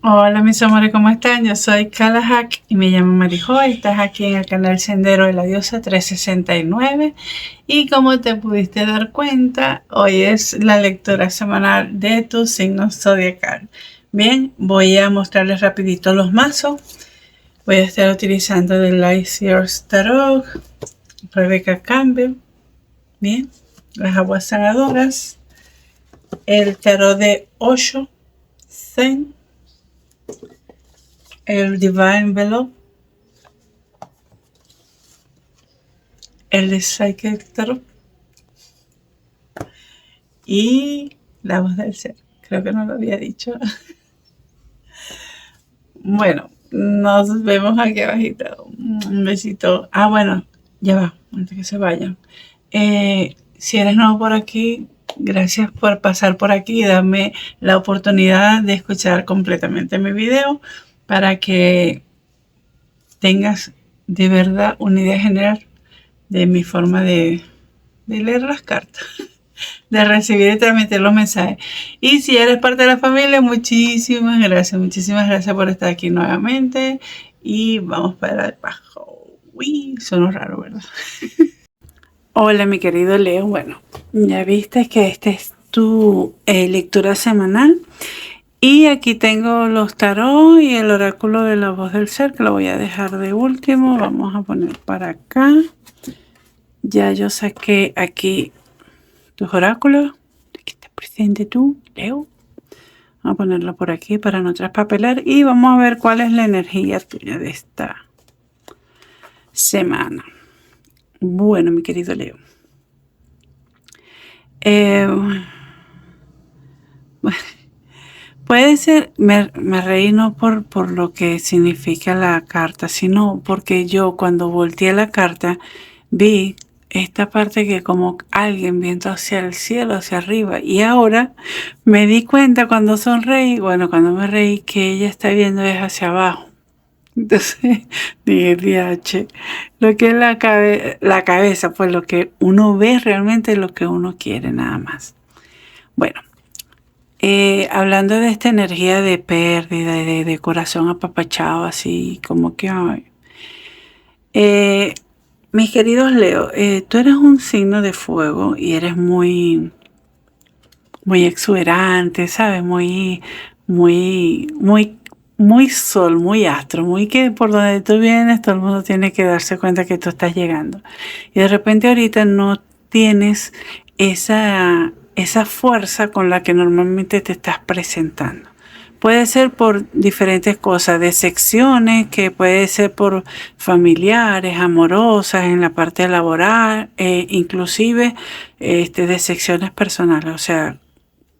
Hola mis amores, ¿cómo están? Yo soy Kalahak y me llamo Marijo. Estás aquí en el canal Sendero de la Diosa 369 y como te pudiste dar cuenta, hoy es la lectura semanal de tu signo zodiacal. Bien, voy a mostrarles rapidito los mazos. Voy a estar utilizando The Light Years Tarot, Rebecca Campbell, bien, las aguas sanadoras, el tarot de Osho, Zen, el Divine Envelope, el de Psychic Tarot y la voz del ser. Creo que no lo había dicho. Bueno, nos vemos aquí abajito. Un besito. Ah, bueno, ya va, antes que se vayan. Si eres nuevo por aquí, gracias por pasar por aquí y darme la oportunidad de escuchar completamente mi video para que tengas de verdad una idea general de mi forma de leer las cartas, de recibir y transmitir los mensajes. Y si eres parte de la familia, muchísimas gracias por estar aquí nuevamente. Y vamos para abajo. Uy, sonó raro, ¿verdad? Hola, mi querido Leo. Bueno, ya viste que esta es tu lectura semanal. Y aquí tengo los tarot y el oráculo de la voz del ser, que lo voy a dejar de último. Vamos a poner para acá. Ya yo saqué aquí tus oráculos. Aquí está presente tú, Leo. Vamos a ponerlo por aquí para no traspapelar. Y vamos a ver cuál es la energía tuya de esta semana. Bueno, mi querido Leo. Bueno, puede ser, me reí no por lo que significa la carta, sino porque yo cuando volteé la carta vi esta parte que como alguien viendo hacia el cielo, hacia arriba. Y ahora me di cuenta cuando sonreí, bueno, cuando me reí, que ella está viendo es hacia abajo. Entonces dije, DH, lo que es la cabeza, pues lo que uno ve realmente es lo que uno quiere nada más. Bueno, hablando de esta energía de pérdida, de corazón apapachado, así como que, ay. Mis queridos Leo, tú eres un signo de fuego y eres muy exuberante, ¿sabes? Muy sol, muy astro, muy que por donde tú vienes todo el mundo tiene que darse cuenta que tú estás llegando. Y de repente ahorita no tienes esa fuerza con la que normalmente te estás presentando. Puede ser por diferentes cosas, decepciones, que puede ser por familiares, amorosas, en la parte laboral, inclusive decepciones personales, o sea,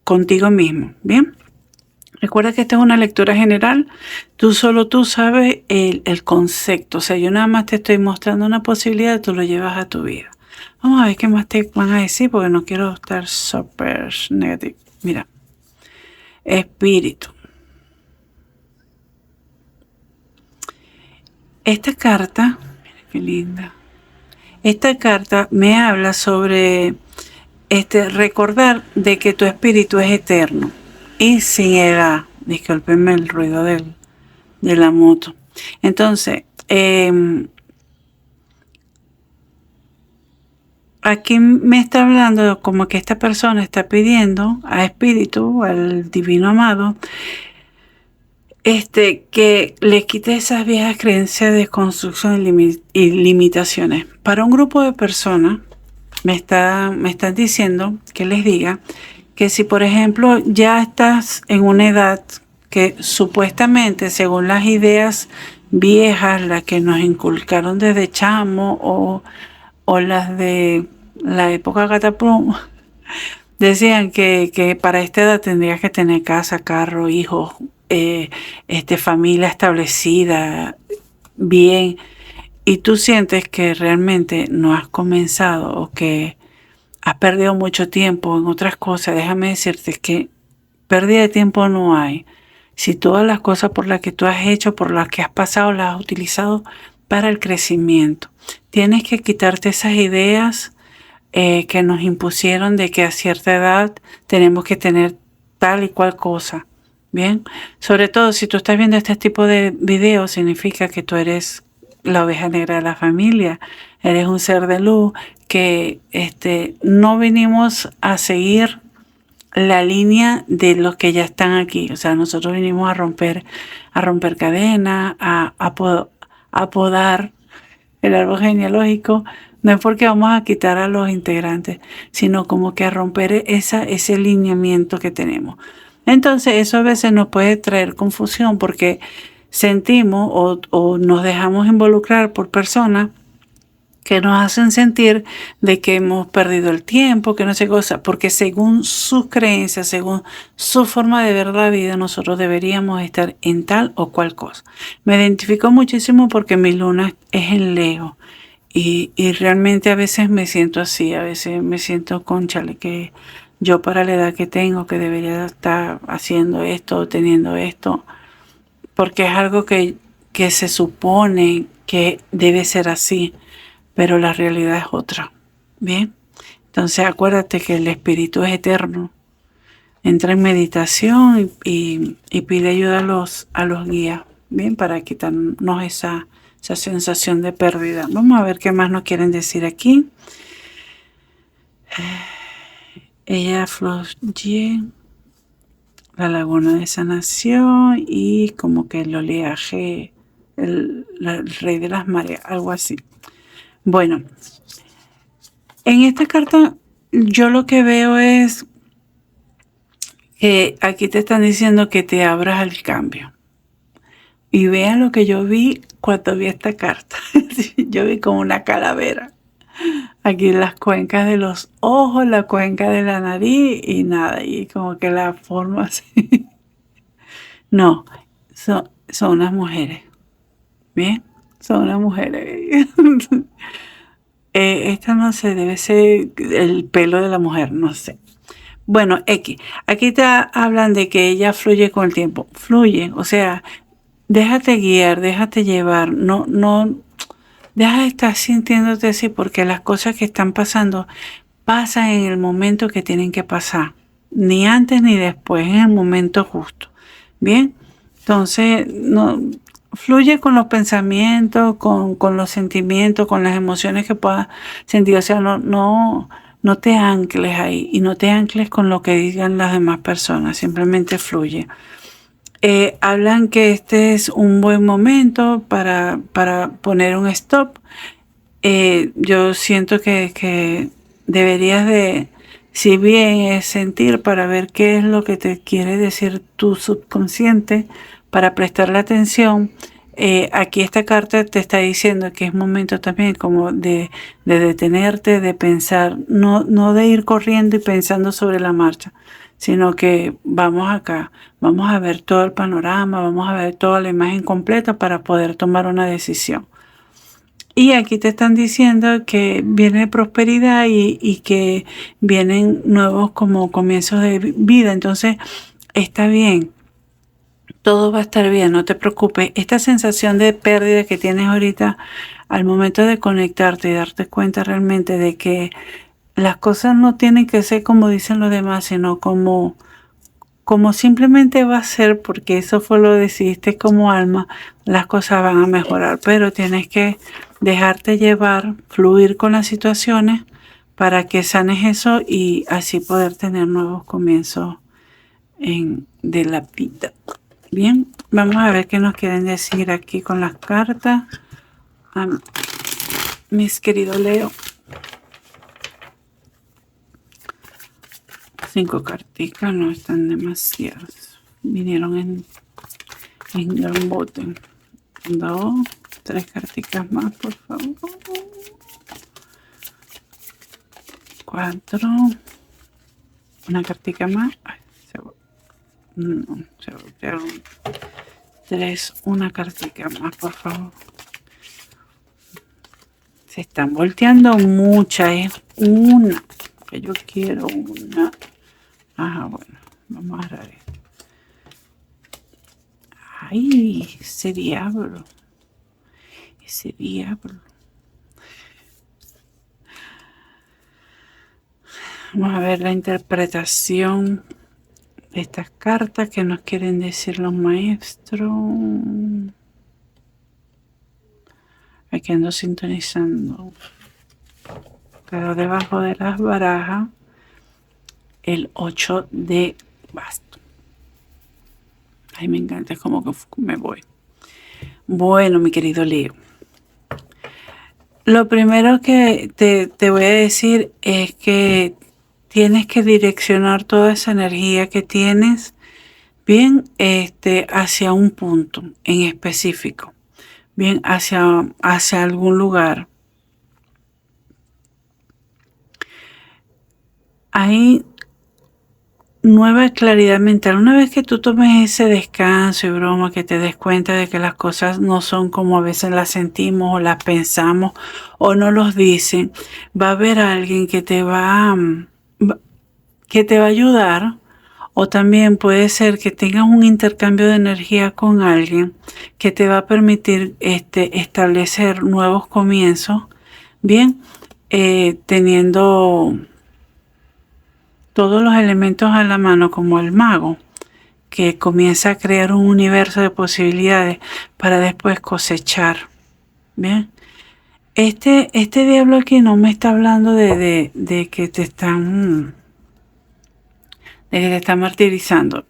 contigo mismo, ¿bien? Recuerda que esta es una lectura general, solo tú sabes el concepto, o sea, yo nada más te estoy mostrando una posibilidad, tú lo llevas a tu vida. Vamos a ver qué más te van a decir, porque no quiero estar súper negativo. Mira, espíritu. Esta carta, mira qué linda. Esta carta me habla sobre recordar de que tu espíritu es eterno y sin edad. Discúlpenme el ruido de la moto. Entonces, aquí me está hablando como que esta persona está pidiendo a espíritu, al divino amado, que le quite esas viejas creencias de construcción y limitaciones. Para un grupo de personas, me están diciendo que les diga que si, por ejemplo, ya estás en una edad que supuestamente, según las ideas viejas, las que nos inculcaron desde chamo o las de la época Cataplum, decían que para esta edad tendrías que tener casa, carro, hijos, familia establecida, bien, y tú sientes que realmente no has comenzado o que has perdido mucho tiempo en otras cosas, déjame decirte que pérdida de tiempo no hay. Si todas las cosas por las que tú has hecho, por las que has pasado, las has utilizado para el crecimiento. Tienes que quitarte esas ideas que nos impusieron de que a cierta edad tenemos que tener tal y cual cosa. Bien, sobre todo si tú estás viendo este tipo de videos, significa que tú eres la oveja negra de la familia, eres un ser de luz que no vinimos a seguir la línea de los que ya están aquí. O sea, nosotros vinimos a romper cadenas, a podar el árbol genealógico. No es porque vamos a quitar a los integrantes, sino como que a romper ese lineamiento que tenemos. Entonces, eso a veces nos puede traer confusión porque sentimos o nos dejamos involucrar por personas que nos hacen sentir de que hemos perdido el tiempo, que no sé cosa, porque según sus creencias, según su forma de ver la vida, nosotros deberíamos estar en tal o cual cosa. Me identifico muchísimo porque mi luna es en Leo y realmente a veces me siento así, a veces me siento cónchale que yo para la edad que tengo, que debería estar haciendo esto o teniendo esto, porque es algo que se supone que debe ser así, pero la realidad es otra. Bien, entonces acuérdate que el espíritu es eterno. Entra en meditación y pide ayuda a los guías, bien, para quitarnos esa sensación de pérdida. Vamos a ver qué más nos quieren decir aquí. Ella fluye la laguna de sanación y como que el oleaje, el rey de las mareas, algo así. Bueno, en esta carta yo lo que veo es que aquí te están diciendo que te abras al cambio. Y vean lo que yo vi cuando vi esta carta. Yo vi como una calavera. Aquí las cuencas de los ojos, la cuenca de la nariz y nada. Y como que la forma así. No, son unas mujeres. ¿Bien? Son unas mujeres. Esta no sé, debe ser el pelo de la mujer, no sé. Bueno, aquí te hablan de que ella fluye con el tiempo. Fluye, o sea, déjate guiar, déjate llevar. No, deja de estar sintiéndote así porque las cosas que están pasando pasan en el momento que tienen que pasar. Ni antes ni después, en el momento justo. Bien, entonces no fluye con los pensamientos, con los sentimientos, con las emociones que puedas sentir. O sea, no te ancles ahí y no te ancles con lo que digan las demás personas. Simplemente fluye. Hablan que este es un buen momento para poner un stop. Yo siento que deberías de, si bien es sentir para ver qué es lo que te quiere decir tu subconsciente, para prestarle atención, aquí esta carta te está diciendo que es momento también como de detenerte, de pensar, no de ir corriendo y pensando sobre la marcha, sino que vamos acá, vamos a ver todo el panorama, vamos a ver toda la imagen completa para poder tomar una decisión. Y aquí te están diciendo que viene prosperidad y que vienen nuevos como comienzos de vida. Entonces, está bien. Todo va a estar bien, no te preocupes. Esta sensación de pérdida que tienes ahorita al momento de conectarte y darte cuenta realmente de que las cosas no tienen que ser como dicen los demás, sino como simplemente va a ser, porque eso fue lo que decidiste como alma, las cosas van a mejorar, pero tienes que dejarte llevar, fluir con las situaciones para que sanes eso y así poder tener nuevos comienzos de la vida. Bien, vamos a ver qué nos quieren decir aquí con las cartas. Mis queridos Leo. 5 carticas no están demasiadas. Vinieron en gran bote. 2, 3 carticas más, por favor. 4. Una cartica más. Ay, se voltearon. 3, una cartica más, por favor. Se están volteando muchas, es una. Que yo quiero una. Ajá, bueno, vamos a agarrar esto. Ay, ese diablo. Ese diablo. Vamos a ver la interpretación estas cartas que nos quieren decir los maestros. Aquí ando sintonizando. Quedó debajo de las barajas el 8 de bastos. Ay, me encanta, es como que me voy. Bueno, mi querido Leo. Lo primero que te voy a decir es que tienes que direccionar toda esa energía que tienes bien hacia un punto en específico, bien hacia algún lugar. Ahí nueva claridad mental. Una vez que tú tomes ese descanso y broma, que te des cuenta de que las cosas no son como a veces las sentimos o las pensamos o no los dicen, va a haber alguien que te va a ayudar, o también puede ser que tengas un intercambio de energía con alguien que te va a permitir establecer nuevos comienzos, bien, teniendo todos los elementos a la mano, como el mago, que comienza a crear un universo de posibilidades para después cosechar. Bien, este diablo aquí no me está hablando de que te están martirizando.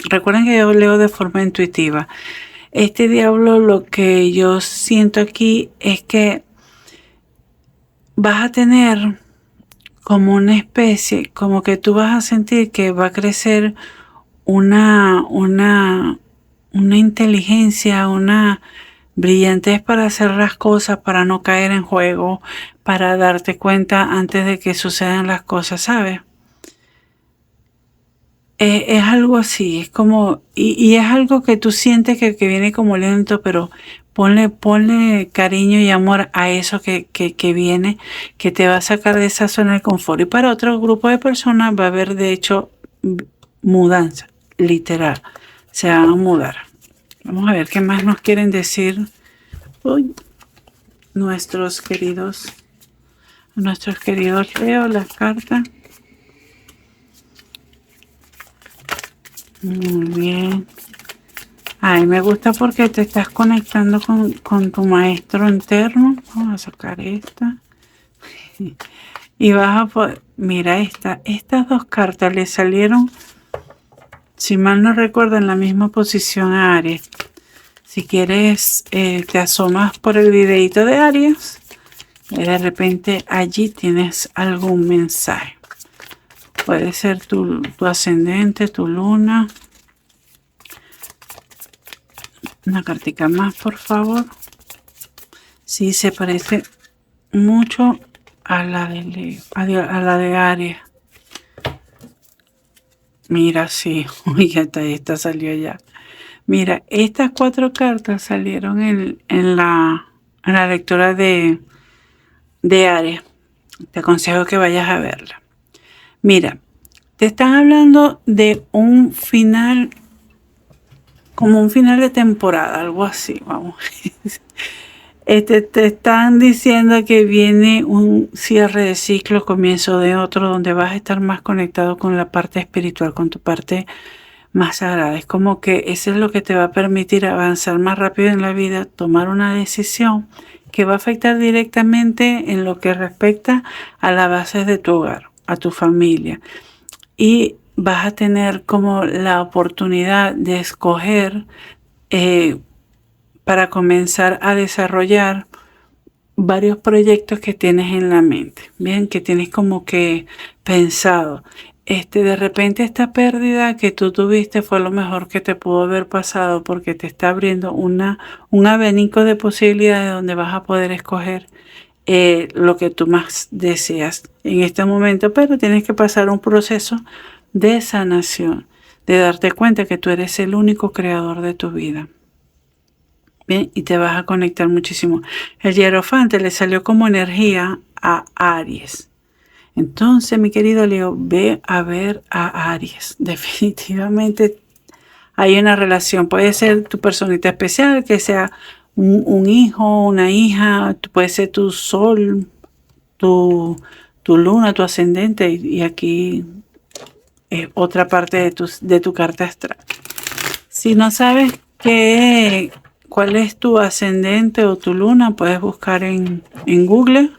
Recuerden que yo leo de forma intuitiva. Este diablo, lo que yo siento aquí es que vas a tener como una especie, como que tú vas a sentir que va a crecer una inteligencia, una brillantez para hacer las cosas, para no caer en juego, para darte cuenta antes de que sucedan las cosas, ¿sabes? Es algo así, es como, y es algo que tú sientes que viene como lento, pero ponle cariño y amor a eso que viene, que te va a sacar de esa zona de confort. Y para otro grupo de personas va a haber, de hecho, mudanza, literal. Se van a mudar. Vamos a ver qué más nos quieren decir nuestros queridos Leo, las cartas. Muy bien. Ay, me gusta porque te estás conectando con tu maestro interno. Vamos a sacar esta. Y vas a poder... Mira, estas dos cartas le salieron, si mal no recuerdo, en la misma posición a Aries. Si quieres, te asomas por el videito de Aries y de repente allí tienes algún mensaje. Puede ser tu ascendente, tu luna. Una cartica más, por favor. Sí, se parece mucho a la de Leo, a la de Aries. Mira, sí, ya esta salió ya. Mira, estas 4 cartas salieron en la lectura de Aries. Te aconsejo que vayas a verla. Mira, te están hablando de un final, como un final de temporada, algo así, vamos. Te están diciendo que viene un cierre de ciclo, comienzo de otro, donde vas a estar más conectado con la parte espiritual, con tu parte más sagrada. Es como que eso es lo que te va a permitir avanzar más rápido en la vida, tomar una decisión que va a afectar directamente en lo que respecta a la base de tu hogar, a tu familia. Y vas a tener como la oportunidad de escoger para comenzar a desarrollar varios proyectos que tienes en la mente, bien, que tienes como que pensado. De repente esta pérdida que tú tuviste fue lo mejor que te pudo haber pasado, porque te está abriendo un abanico de posibilidades donde vas a poder escoger lo que tú más deseas en este momento, pero tienes que pasar un proceso de sanación, de darte cuenta que tú eres el único creador de tu vida. Bien, y te vas a conectar muchísimo. El hierofante le salió como energía a Aries. Entonces, mi querido Leo, ve a ver a Aries. Definitivamente hay una relación. Puede ser tu personita especial, que sea un hijo, una hija, puede ser tu sol, tu luna, tu ascendente. Y aquí otra parte de tu carta astral. Si no sabes cuál es tu ascendente o tu luna, puedes buscar en Google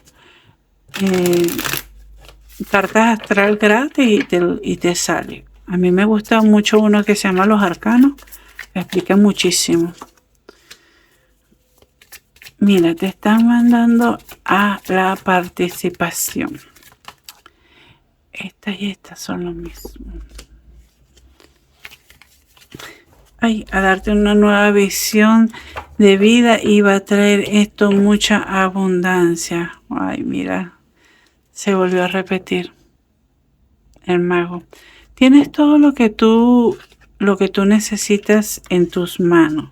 cartas astral gratis y te sale. A mí me gusta mucho uno que se llama Los Arcanos, que explica muchísimo. Mira, te están mandando a la participación. Estas y estas son lo mismo. Ay, a darte una nueva visión de vida y va a traer esto mucha abundancia. Ay, mira, se volvió a repetir el mago. Tienes todo lo que tú necesitas en tus manos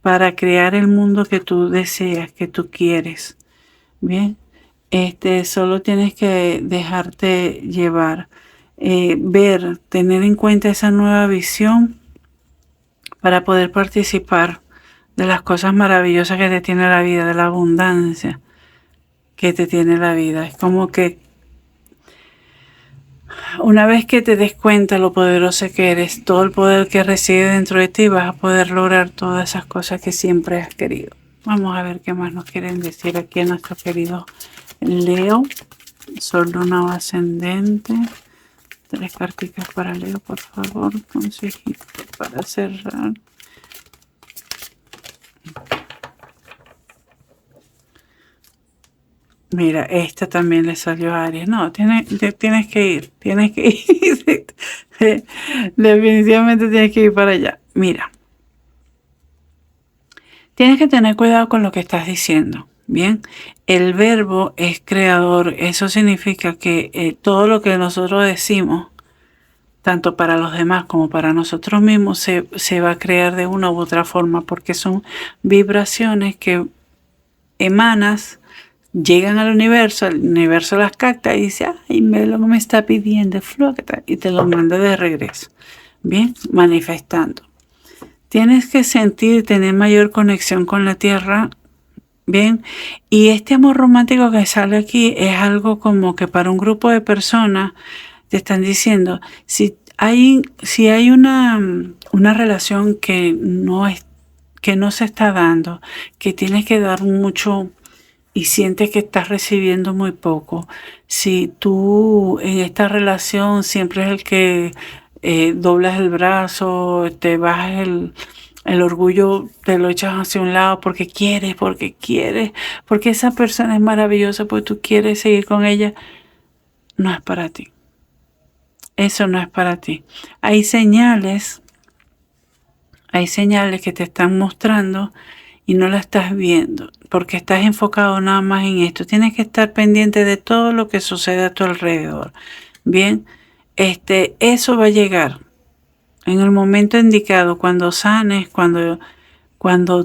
para crear el mundo que tú deseas, que tú quieres. Bien, solo tienes que dejarte llevar, ver, tener en cuenta esa nueva visión para poder participar de las cosas maravillosas que te tiene la vida, de la abundancia que te tiene la vida. Es como que una vez que te des cuenta lo poderoso que eres, todo el poder que reside dentro de ti, vas a poder lograr todas esas cosas que siempre has querido. Vamos a ver qué más nos quieren decir aquí a nuestro querido Leo. Sol, luna o ascendente. 3 carticas para Leo, por favor. Consejito para cerrar. Mira, esta también le salió a Aries. No, tienes que ir. Tienes que ir. Definitivamente tienes que ir para allá. Mira. Tienes que tener cuidado con lo que estás diciendo. Bien, el verbo es creador. Eso significa que todo lo que nosotros decimos, tanto para los demás como para nosotros mismos, se va a crear de una u otra forma, porque son vibraciones que emanas, llegan al universo las capta y dice, ay, lo que me está pidiendo, y te lo manda de regreso. Bien, manifestando. Tienes que sentir, tener mayor conexión con la tierra. Bien, y este amor romántico que sale aquí es algo como que para un grupo de personas te están diciendo, si hay una relación que no se está dando, que tienes que dar mucho y sientes que estás recibiendo muy poco, si tú en esta relación siempre es el que doblas el brazo, te bajas el orgullo, te lo echas hacia un lado porque esa persona es maravillosa, porque tú quieres seguir con ella, no es para ti. Eso no es para ti. Hay señales que te están mostrando y no la estás viendo, porque estás enfocado nada más en esto. Tienes que estar pendiente de todo lo que sucede a tu alrededor. Bien, eso va a llegar en el momento indicado, cuando sanes, cuando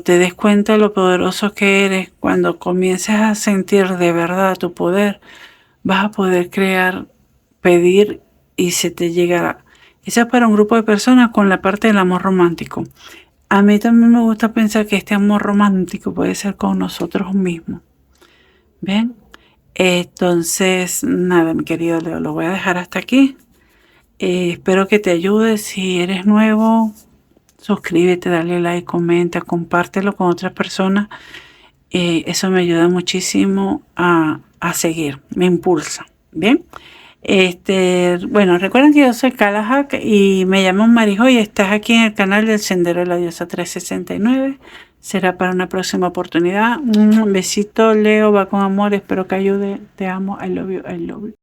te des cuenta de lo poderoso que eres, cuando comiences a sentir de verdad tu poder, vas a poder crear, pedir y se te llegará. Esa es para un grupo de personas con la parte del amor romántico. A mí también me gusta pensar que este amor romántico puede ser con nosotros mismos. ¿Bien? Entonces, nada, mi querido Leo, lo voy a dejar hasta aquí. Espero que te ayude. Si eres nuevo, suscríbete, dale like, comenta, compártelo con otras personas. Eso me ayuda muchísimo a seguir, me impulsa. Bien. Bueno, recuerden que yo soy Kalahak y me llamo Marijo y estás aquí en el canal del Sendero de la Diosa 369. Será para una próxima oportunidad. Un besito, Leo, va con amor. Espero que ayude. Te amo. I love you. I love you.